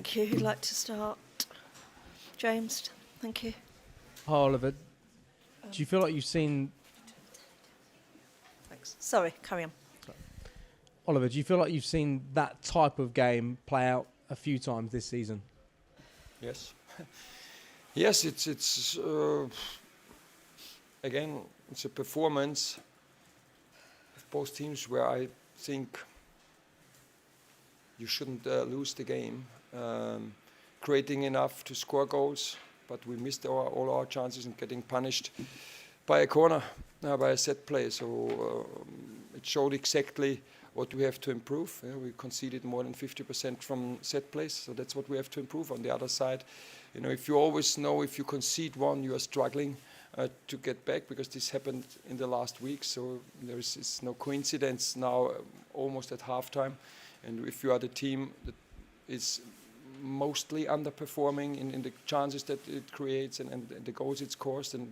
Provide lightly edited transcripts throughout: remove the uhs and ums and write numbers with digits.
Thank you. Who'd like to start? James, thank you. Hi, Oliver. Do you feel like you've seen... Thanks. Sorry, carry on. Oliver, do you feel like you've seen that type of game play out a few times this season? Yes. Yes, it's again, it's a performance of both teams where I think you shouldn't lose the game. Creating enough to score goals, but we missed all our chances and getting punished by a corner, by a set play. So it showed exactly what we have to improve. We conceded more than 50% from set plays, so that's what we have to improve. On the other side, you know, if you always know if you concede one, you are struggling to get back, because this happened in the last week. So there is no coincidence now, almost at halftime. And if you are the team that is mostly underperforming in the chances that it creates and the goals it scores, then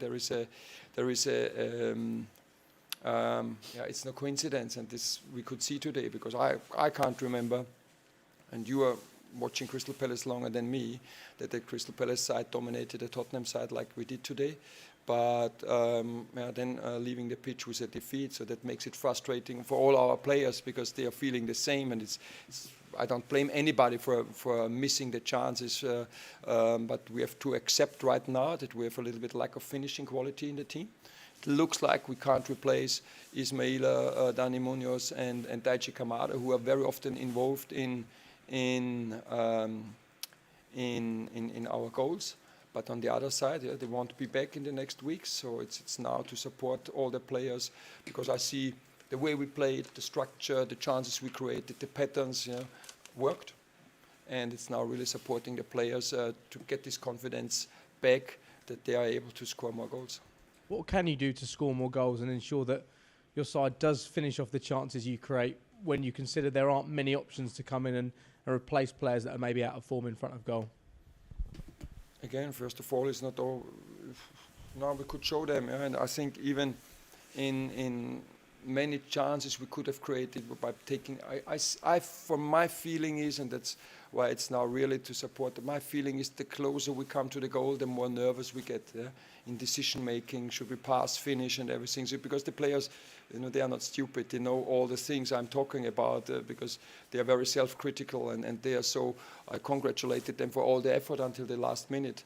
it's no coincidence, and this we could see today, because I can't remember, and you are watching Crystal Palace longer than me, that the Crystal Palace side dominated the Tottenham side like we did today. But then leaving the pitch with a defeat, so that makes it frustrating for all our players, because they are feeling the same, and I don't blame anybody for missing the chances, but we have to accept right now that we have a little bit lack of finishing quality in the team. It looks like we can't replace Ismaila, Dani Munoz and Daichi Kamada, who are very often involved in our goals. But on the other side, they want to be back in the next weeks, so it's now to support all the players, because I see the way we played, the structure, the chances we created, the patterns, worked, and it's now really supporting the players to get this confidence back, that they are able to score more goals. What can you do to score more goals and ensure that your side does finish off the chances you create, when you consider there aren't many options to come in and replace players that are maybe out of form in front of goal? Again, first of all, it's not all. Now we could show them, and I think even in many chances we could have created by taking. For my feeling is, and that's why it's now really to support. My feeling is the closer we come to the goal, the more nervous we get in decision making. Should we pass, finish, and everything? So because the players, they are not stupid. They know all the things I'm talking about, because they are very self-critical, and they are so. I congratulated them for all the effort until the last minute,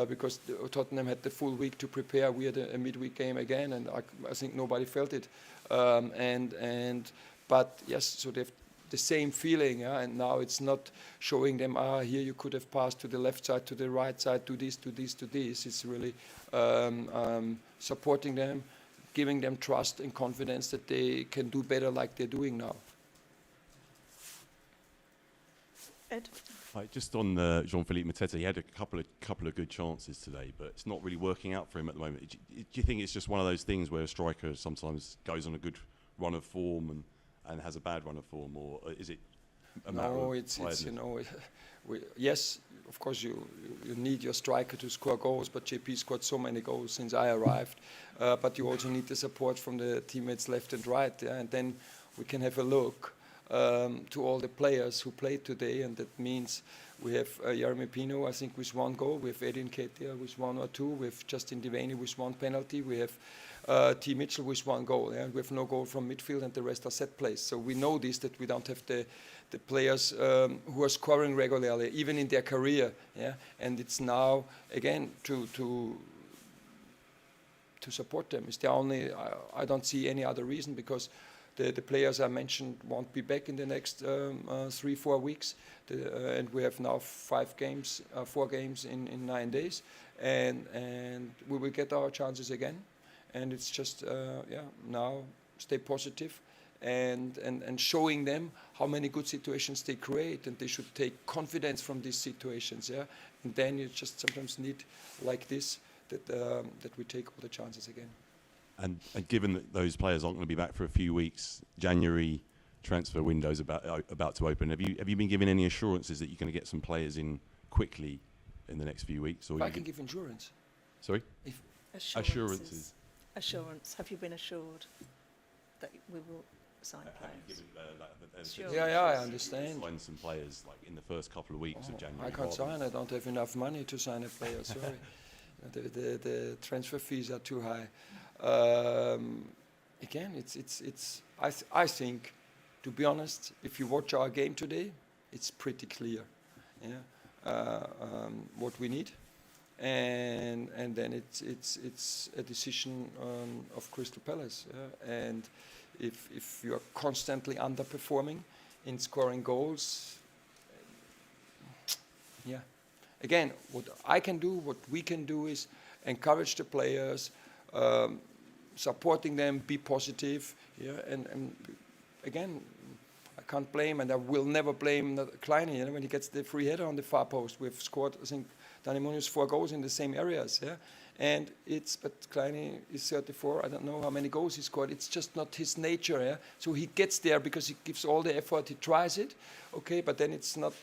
because Tottenham had the full week to prepare. We had a midweek game again, and I think nobody felt it. But yes, so they've the same feeling, and now it's not showing them, here you could have passed to the left side, to the right side, to this, to this, to this. It's really supporting them, giving them trust and confidence that they can do better like they're doing now. Ed? Right, just on Jean-Philippe Mateta, he had a couple of good chances today, but it's not really working out for him at the moment. Do you think it's just one of those things where a striker sometimes goes on a good run of form and has a bad run of form, or is it a matter of tiredness? Yes, of course you need your striker to score goals, but JP scored so many goals since I arrived. But you also need the support from the teammates left and right, and then we can have a look to all the players who played today, and that means we have Jeremy Pino, I think, with 1 goal. We have Edin Ketia with 1 or 2. We have Justin Devaney with 1 penalty. We have T. Mitchell with 1 goal. And we have no goal from midfield, and the rest are set plays. So we know this, that we don't have the players who are scoring regularly, even in their career. And it's now, again, to support them. It's the only, I don't see any other reason, because the players I mentioned won't be back in the next 3-4 weeks, and we have now 4 games in 9 days, and we will get our chances again, and it's just now stay positive, and showing them how many good situations they create, and they should take confidence from these situations, and then you just sometimes need like this that we take all the chances again. And given that those players aren't going to be back for a few weeks, January transfer window's about to open. Have you been given any assurances that you're going to get some players in quickly in the next few weeks? Or I can give insurance. Sorry? Assurances. Assurance. Have you been assured? that we will sign Have you players. given, Sure. Yeah, I understand. Sign some players like in the first couple of weeks of January. I can't rather than- sign. I don't have enough money to sign a player. Sorry, the transfer fees are too high. Again, it's. I think, to be honest, if you watch our game today, it's pretty clear. Yeah, what we need, and then it's a decision of Crystal Palace. Yeah? And if you are constantly underperforming in scoring goals, yeah. Again, what I can do, what we can do is encourage the players, supporting them, be positive. Yeah, and again, I can't blame, and I will never blame Kleine. You know, when he gets the free header on the far post, we've scored, I think, Danny Munoz 4 goals in the same areas. Yeah, and but Kleine is 34. I don't know how many goals he scored. It's just not his nature. Yeah, so he gets there because he gives all the effort. He tries it. Okay, but then it's not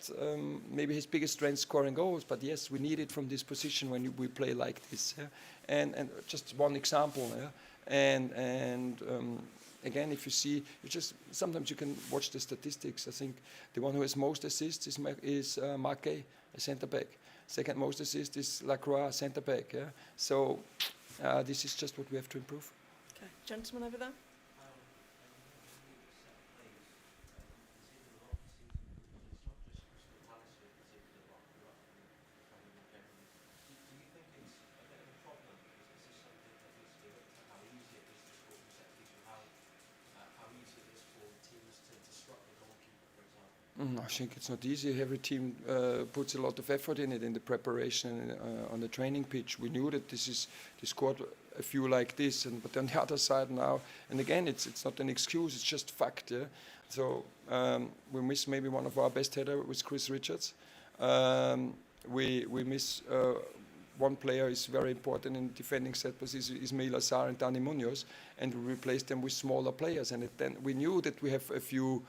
maybe his biggest strength scoring goals. But yes, we need it from this position when we play like this. Yeah? And just one example. Yeah? And again, if you see, sometimes you can watch the statistics. I think the one who has most assists is Marquet, a centre back. Second most assist is Lacroix, centre back. Yeah? So this is just what we have to improve. Okay, gentleman over there. I think it's not easy. Every team puts a lot of effort in it, in the preparation on the training pitch. We knew that they scored a few like this, but on the other side now, and again, it's not an excuse. It's just fact. Yeah? So we miss maybe one of our best header with Chris Richards. We miss one player is very important in defending set pieces, Ismail Assar and Dani Munoz, and we replaced them with smaller players. And then we knew that we have a few.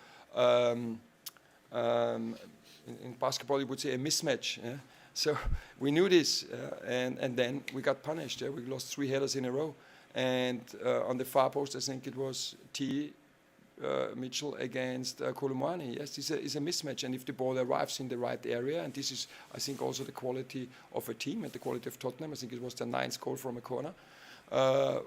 In basketball, you would say a mismatch. Yeah? So we knew this, and then we got punished. Yeah? We lost 3 headers in a row. And on the far post, I think it was Mitchell against Kolumani. Yes, it's a mismatch. And if the ball arrives in the right area, and this is, I think, also the quality of a team and the quality of Tottenham. I think it was the 9th goal from a corner.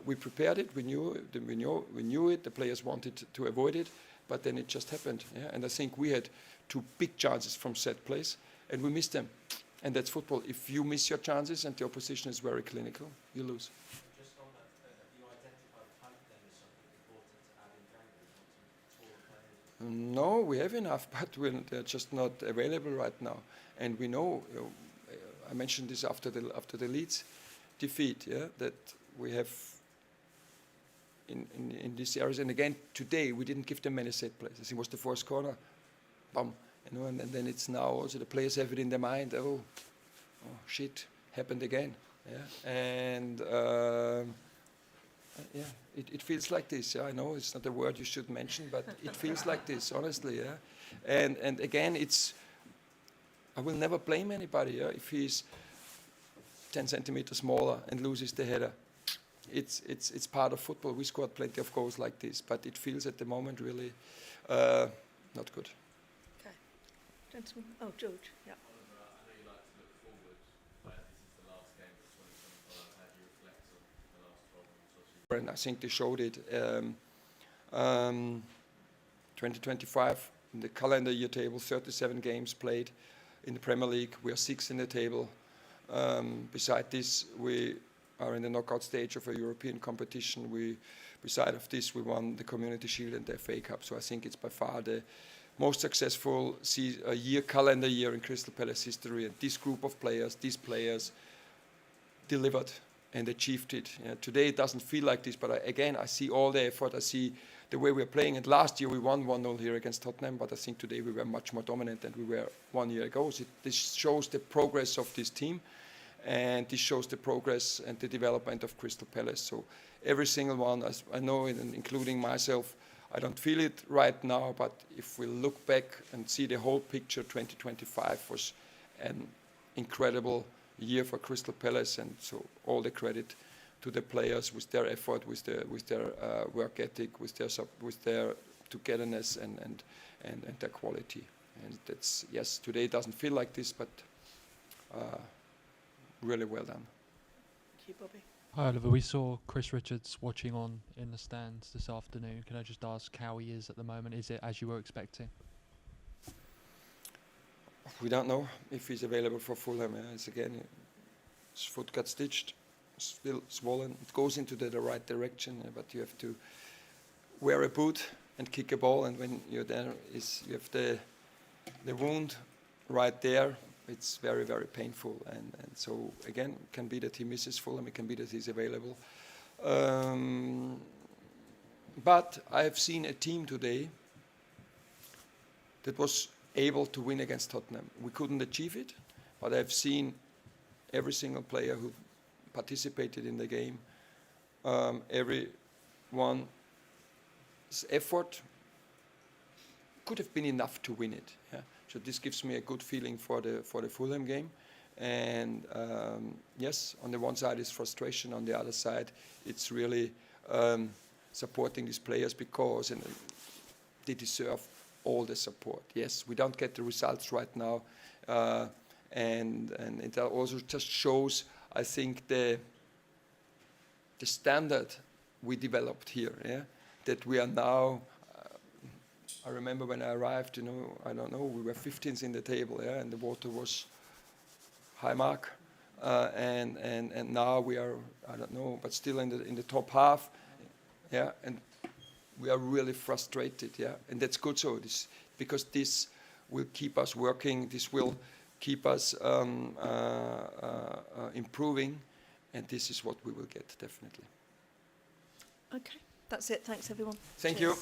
We prepared it. We knew it. The players wanted to avoid it. But then it just happened. Yeah? And I think we had 2 big chances from set plays, and we missed them. And that's football. If you miss your chances and the opposition is very clinical, you lose. Just on that, have you identified height then as something important to add in January, not some taller players? No, we have enough, but they're just not available right now. And we know, I mentioned this after the Leeds defeat, yeah, that we have in these areas. And again, today we didn't give them many set plays. I think it was the first corner, bam, and then it's now also the players have it in their mind. Oh shit, happened again. Yeah, and yeah, it feels like this. Yeah, I know it's not a word you should mention, but it feels like this, honestly. Yeah, and again, I will never blame anybody. Yeah, if he's 10 centimeters smaller and loses the header. It's part of football. We scored plenty of goals like this, but it feels at the moment really not good. Okay, gentleman. Oh, George. Yeah. Oliver, I know you like to look forward, but this is the last game of 2025. How do you reflect on the last 12 months? And I think they showed it. 2025, in the calendar year table, 37 games played in the Premier League. We are 6th in the table. Beside this, we are in the knockout stage of a European competition. Beside of this, we won the Community Shield and the FA Cup. So I think it's by far the most successful calendar year in Crystal Palace history. And this group of players, these players, delivered and achieved it. Today it doesn't feel like this, but I see all the effort. I see the way we're playing. And last year we won 1-0 here against Tottenham, but I think today we were much more dominant than we were 1 year ago. So this shows the progress of this team. And this shows the progress and the development of Crystal Palace. So every single one, as I know, including myself, I don't feel it right now, but if we look back and see the whole picture, 2025 was an incredible year for Crystal Palace, and so all the credit to the players with their effort, with their work ethic, with their togetherness and their quality. And that's, yes, today it doesn't feel like this, but really well done. Thank you, Bobby. Hi Oliver, we saw Chris Richards watching on in the stands this afternoon. Can I just ask how he is at the moment? Is it as you were expecting? We don't know if he's available for Fulham. It's again, his foot got stitched, still swollen. It goes into the right direction, but you have to wear a boot and kick a ball. And when you're there, you have the wound right there. It's very, very painful. And so again, it can be that he misses Fulham. It can be that he's available. But I have seen a team today that was able to win against Tottenham. We couldn't achieve it, but I've seen every single player who participated in the game, everyone's effort could have been enough to win it. Yeah? So this gives me a good feeling for the Fulham game. And yes, on the one side is frustration, on the other side it's really supporting these players because they deserve all the support. Yes, we don't get the results right now, and it also just shows, I think, the standard we developed here. Yeah, that we are now. I remember when I arrived, I don't know, we were 15th in the table, yeah, and the water was high mark, and now we are, I don't know, but still in the top half, yeah, and we are really frustrated, yeah, and that's good. So because this will keep us working, this will keep us improving, and this is what we will get definitely. Okay, that's it. Thanks, everyone. Thank Cheers. you.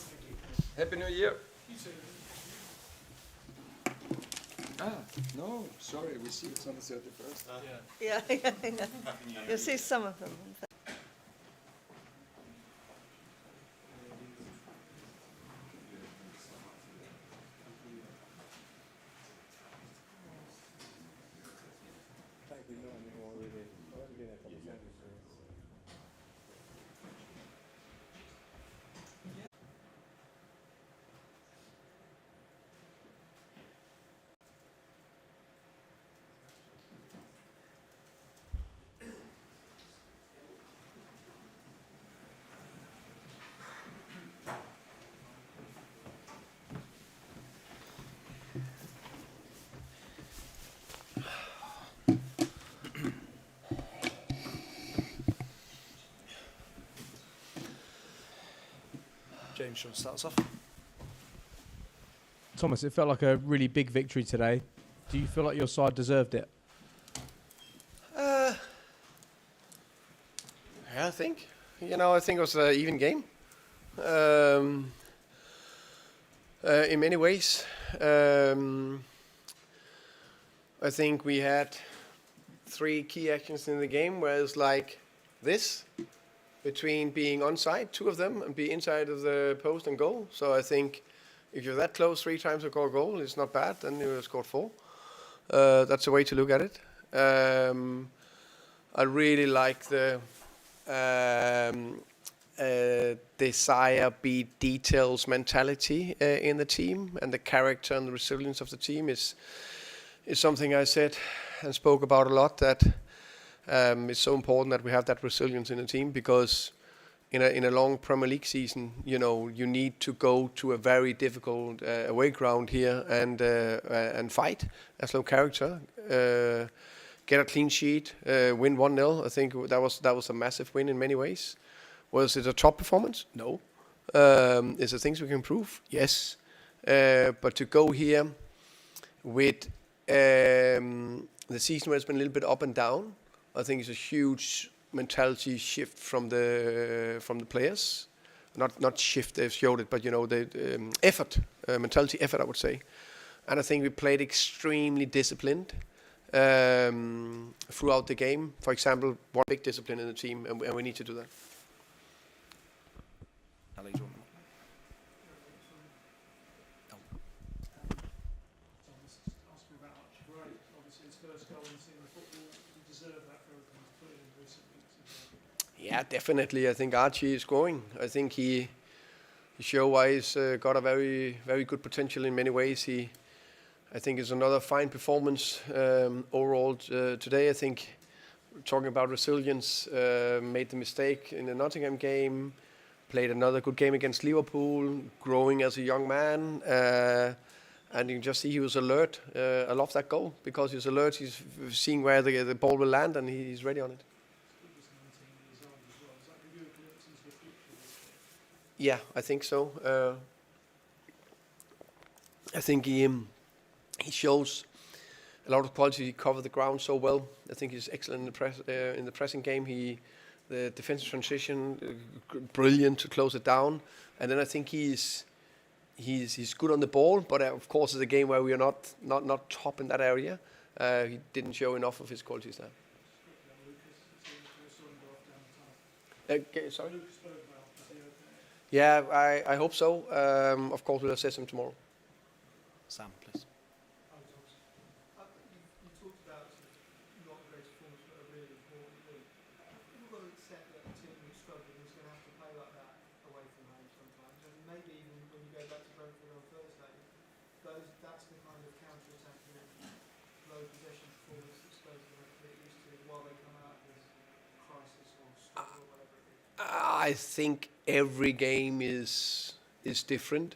Happy New Year. You too. No, sorry, we see it's on the 31st. Yeah. You'll see some of them. James, you want to start us off? Thomas, it felt like a really big victory today. Do you feel like your side deserved it? Yeah, I think. I think it was an even game. In many ways. I think we had 3 key actions in the game, where it's like this, between being onside, 2 of them, and be inside of the post and goal. So I think if you're that close 3 times to score a goal, it's not bad. Then you scored 4. That's a way to look at it. I really like the desire, be details mentality in the team, and the character and the resilience of the team is something I said and spoke about a lot. That it's so important that we have that resilience in the team, because in a long Premier League season, you need to go to a very difficult away ground here and fight as low character, get a clean sheet, win 1-0. I think that was a massive win in many ways. Was it a top performance? No. Is there things we can improve? Yes. But to go here with the season where it's been a little bit up and down, I think it's a huge mentality shift from the players. Not shift, they've showed it, but the effort, mentality effort, I would say. And I think we played extremely disciplined throughout the game. For example, one big discipline in the team, and we need to do that. Ali, do you want me? Yeah, definitely. I think Archie is growing. I think he show why he's got a very, very good potential in many ways. I think it's another fine performance overall today. I think talking about resilience, made the mistake in the Nottingham game, played another good game against Liverpool, growing as a young man, and you can just see he was alert. I love that goal because he's alert. He's seeing where the ball will land, and he's ready on it. Yeah, I think so. I think he shows a lot of quality. He covered the ground so well. I think he's excellent in the pressing game. The defensive transition, brilliant to close it down. And then I think he's good on the ball. But of course, it's a game where we are not top in that area. He didn't show enough of his qualities there. Sorry. Yeah, I hope so. Of course, we'll assess him tomorrow. Sam, please. You talked about not great performance, but a really important win. You've got to accept that a team who's struggling is going to have to play like that away from home sometimes. And maybe even when you go back to Brentford on Thursday, that's the kind of counter-attacking low possession performance that Spurs are going to get used to while they come out of this crisis or struggle or whatever it is. I think every game is different.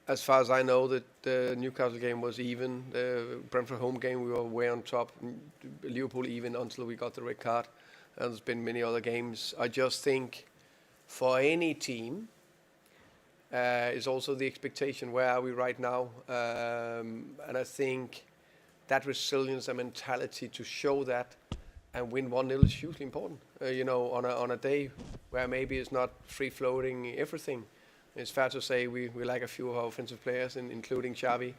As far as I know, that the Newcastle game was even. The Brentford home game, we were way on top. Liverpool even until we got the red card. And there's been many other games. I just think for any team, is also the expectation. Where are we right now? And I think that resilience and mentality to show that and win 1-0 is hugely important. On a day where maybe it's not free-floating everything. It's fair to say we lack a few of our offensive players, including Xavi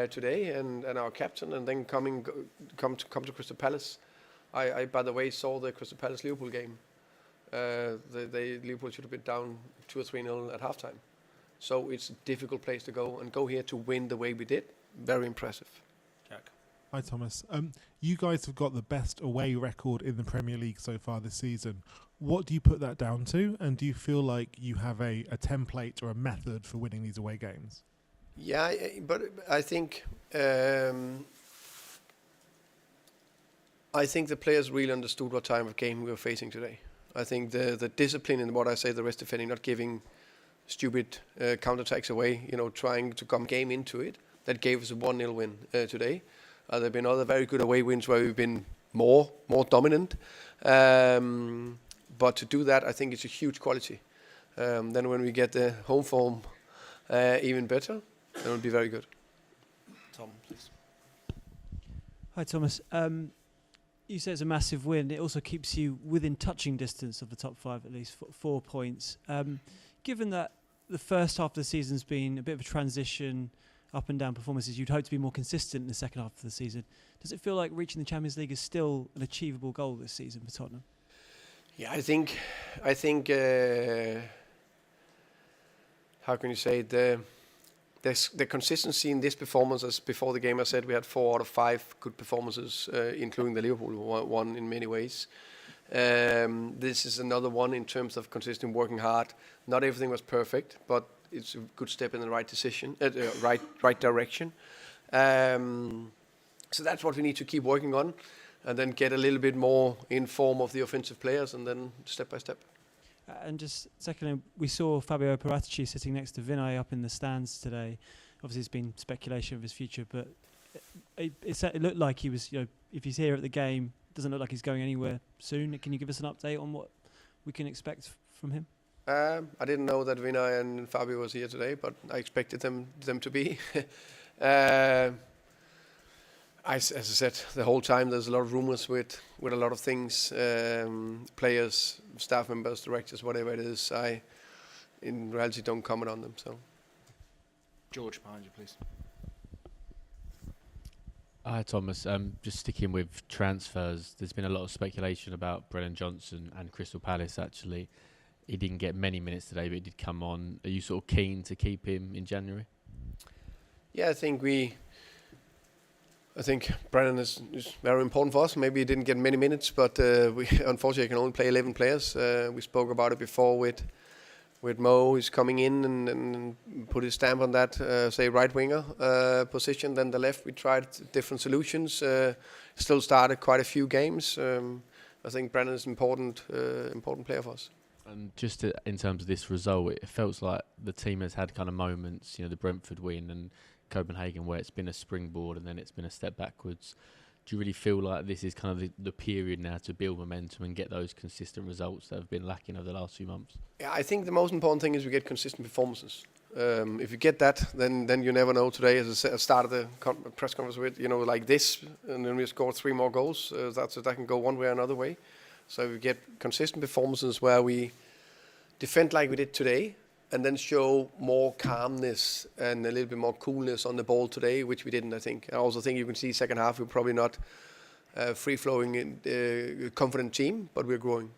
today and our captain, and then come to Crystal Palace. I by the way saw the Crystal Palace Liverpool game. Liverpool should have been down 2 or 3-0 at halftime. So it's a difficult place to go, and go here to win the way we did. Very impressive. Jack. Hi Thomas. You guys have got the best away record in the Premier League so far this season. What do you put that down to? And do you feel like you have a template or a method for winning these away games? Yeah, but I think the players really understood what type of game we were facing today. I think the discipline in what I say, the rest defending, not giving stupid counterattacks away, trying to come game into it, that gave us a 1-0 win today. There have been other very good away wins where we've been more dominant. But to do that, I think it's a huge quality. Then when we get the home form even better, then it'll be very good. Tom, please. Hi, Thomas. You say it's a massive win. It also keeps you within touching distance of the top 5, at least 4 points. Given that the first half of the season's been a bit of a transition, up and down performances, you'd hope to be more consistent in the second half of the season. Does it feel like reaching the Champions League is still an achievable goal this season for Tottenham? Yeah, I think. How can you say the consistency in this performance? As before the game, I said we had 4 out of 5 good performances, including the Liverpool one in many ways. This is another one in terms of consistent working hard. Not everything was perfect, but it's a good step in the right decision, right direction. So that's what we need to keep working on. And then get a little bit more in form of the offensive players, and then step by step. And just secondly, we saw Fabio Paratici sitting next to Vinay up in the stands today. Obviously, there's been speculation of his future, but it looked like he was, if he's here at the game, doesn't look like he's going anywhere soon. Can you give us an update on what we can expect from him? I didn't know that Vinay and Fabio was here today, but I expected them to be. As I said, the whole time there's a lot of rumors with a lot of things, players, staff members, directors, whatever it is. I, in reality, don't comment on them. So, George, behind you, please. Hi, Thomas. Just sticking with transfers, there's been a lot of speculation about Brennan Johnson and Crystal Palace, actually. He didn't get many minutes today, but he did come on. Are you sort of keen to keep him in January? Yeah, I think I think Brennan is very important for us. Maybe he didn't get many minutes, but we unfortunately can only play 11 players. We spoke about it before with Mo. He's coming in and put his stamp on that, say right winger position. Then the left, we tried different solutions. Still started quite a few games. I think Brennan is important player for us. And just in terms of this result, it feels like the team has had kind of moments, the Brentford win and Copenhagen, where it's been a springboard and then it's been a step backwards. Do you really feel like this is kind of the period now to build momentum and get those consistent results that have been lacking over the last few months? Yeah, I think the most important thing is we get consistent performances. If you get that, then you never know. Today, as I started the press conference with, like this, and then we scored 3 more goals. That can go one way or another way. So we get consistent performances where we defend like we did today, and then show more calmness and a little bit more coolness on the ball today, which we didn't, I think. I also think you can see second half, we're probably not free-flowing, confident team, but we're growing.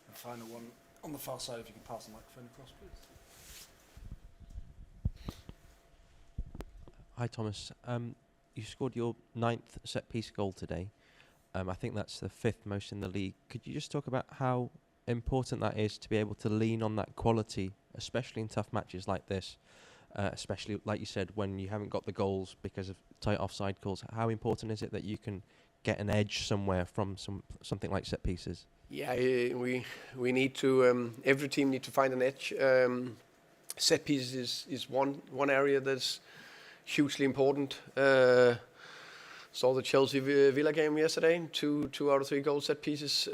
And final one on the far side, if you can pass the microphone across, please. Hi, Thomas. You scored your 9th set-piece goal today. I think that's the 5th most in the league. Could you just talk about how important that is to be able to lean on that quality, especially in tough matches like this, especially, like you said, when you haven't got the goals because of tight offside calls? How important is it that you can get an edge somewhere from something like set-pieces? Yeah, we need to, every team need to find an edge. Set-pieces is one area that's hugely important. Saw the Chelsea Villa game yesterday. 2 out of 3 goal set pieces.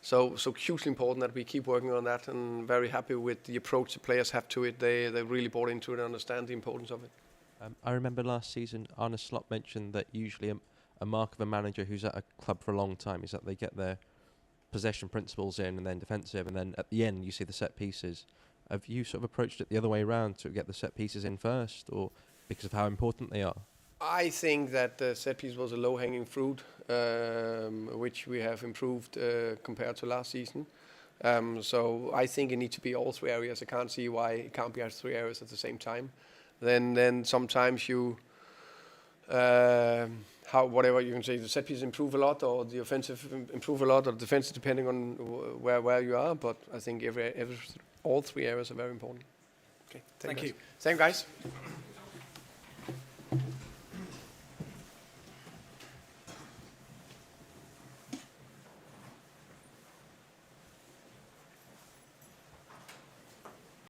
So hugely important that we keep working on that, and very happy with the approach the players have to it. They really bought into it and understand the importance of it. I remember last season Arne Slot mentioned that usually a mark of a manager who's at a club for a long time is that they get their possession principles in and then defensive, and then at the end you see the set pieces. Have you sort of approached it the other way around to get the set pieces in first, or because of how important they are? I think that the set piece was a low-hanging fruit, which we have improved compared to last season. So I think it needs to be all 3 areas. I can't see why it can't be at 3 areas at the same time. Then sometimes you, whatever you can say, the set piece improve a lot, or the offensive improve a lot, or the defensive, depending on where you are. But I think all 3 areas are very important. Okay, thank you. Thank you, guys.